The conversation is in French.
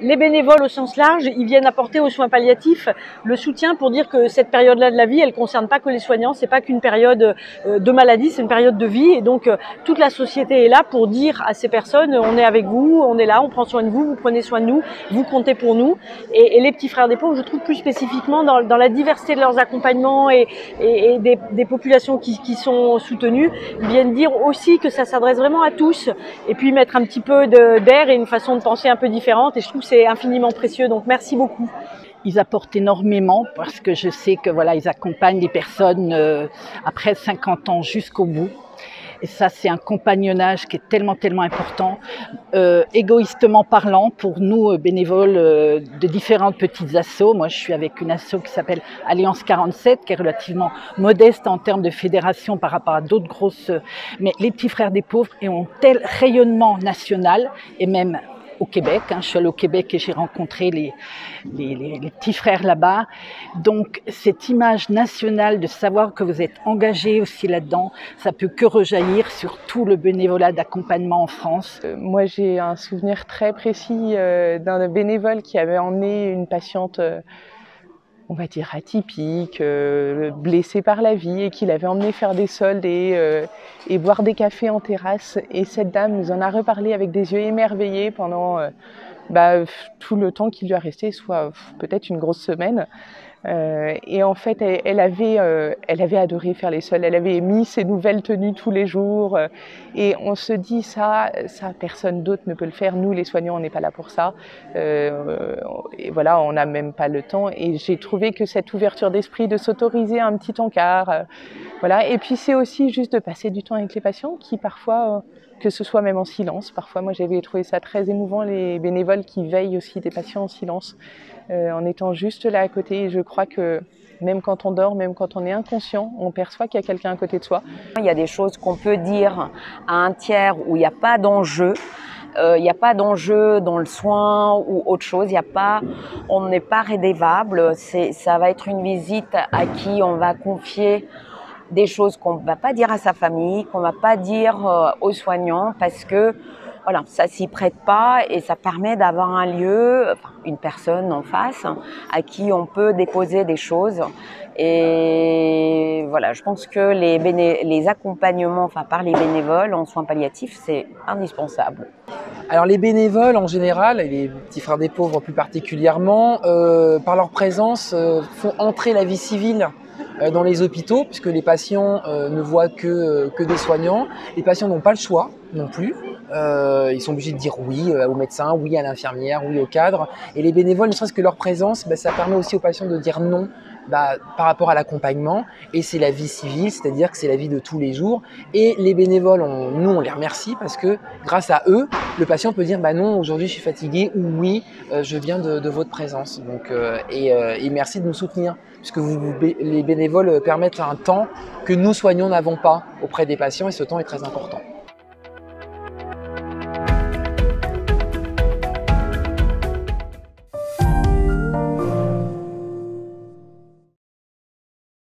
Les bénévoles au sens large, ils viennent apporter aux soins palliatifs le soutien pour dire que cette période-là de la vie, elle concerne pas que les soignants, c'est pas qu'une période de maladie, c'est une période de vie. Et donc toute la société est là pour dire à ces personnes, on est avec vous, on est là, on prend soin de vous, vous prenez soin de nous, vous comptez pour nous. Et les petits frères des pauvres, je trouve plus spécifiquement dans la diversité de leurs accompagnements et des populations qui sont soutenues, ils viennent dire aussi que ça s'adresse vraiment à tous et puis mettre un petit peu d'air et une façon de penser un peu différente. Et je trouve que c'est infiniment précieux, donc merci beaucoup. Ils apportent énormément parce que je sais que voilà, ils accompagnent les personnes après 50 ans jusqu'au bout. Et ça, c'est un compagnonnage qui est tellement important. Égoïstement parlant, pour nous, bénévoles de différentes petites assos, moi je suis avec une asso qui s'appelle Alliance 47, qui est relativement modeste en termes de fédération par rapport à d'autres grosses... Mais les petits frères des pauvres ont tel rayonnement national et même au Québec. Je suis allée au Québec et j'ai rencontré les petits frères là-bas. Donc, cette image nationale de savoir que vous êtes engagés aussi là-dedans, ça peut que rejaillir sur tout le bénévolat d'accompagnement en France. Moi, j'ai un souvenir très précis d'un bénévole qui avait emmené une patiente on va dire atypique, blessée par la vie et qu'il avait emmené faire des soldes et boire des cafés en terrasse. Et cette dame nous en a reparlé avec des yeux émerveillés pendant tout le temps qui lui a resté, soit peut-être une grosse semaine. Et en fait, elle avait adoré faire les soldes, elle avait mis ses nouvelles tenues tous les jours. Et on se dit, ça personne d'autre ne peut le faire. Nous, les soignants, on n'est pas là pour ça. Et voilà, on n'a même pas le temps. Et j'ai trouvé que cette ouverture d'esprit, de s'autoriser un petit encart, voilà. Et puis, c'est aussi juste de passer du temps avec les patients qui, parfois, que ce soit même en silence. Parfois, moi, j'avais trouvé ça très émouvant, les bénévoles qui veillent aussi des patients en silence. En étant juste là à côté. Et je crois que même quand on dort, même quand on est inconscient, on perçoit qu'il y a quelqu'un à côté de soi. Il y a des choses qu'on peut dire à un tiers où il n'y a pas d'enjeu. Il n'y a pas d'enjeu dans le soin ou autre chose. On n'est pas rédévable. Ça va être une visite à qui on va confier des choses qu'on ne va pas dire à sa famille, qu'on ne va pas dire aux soignants parce que voilà, ça s'y prête pas et ça permet d'avoir un lieu, une personne en face à qui on peut déposer des choses. Et voilà, je pense que les accompagnements par les bénévoles en soins palliatifs, c'est indispensable. Alors les bénévoles en général, et les petits frères des pauvres plus particulièrement, par leur présence, font entrer la vie civile dans les hôpitaux, puisque les patients ne voient que des soignants. Les patients n'ont pas le choix non plus. Ils sont obligés de dire oui au médecin, oui à l'infirmière, oui au cadre. Et les bénévoles, ne serait-ce que leur présence, ça permet aussi aux patients de dire non par rapport à l'accompagnement. Et c'est la vie civile, c'est-à-dire que c'est la vie de tous les jours. Et les bénévoles, nous, on les remercie parce que grâce à eux, le patient peut dire non, aujourd'hui je suis fatigué ou oui, je viens de votre présence. Donc, et merci de nous soutenir, puisque les bénévoles permettent un temps que nous soignants n'avons pas auprès des patients et ce temps est très important.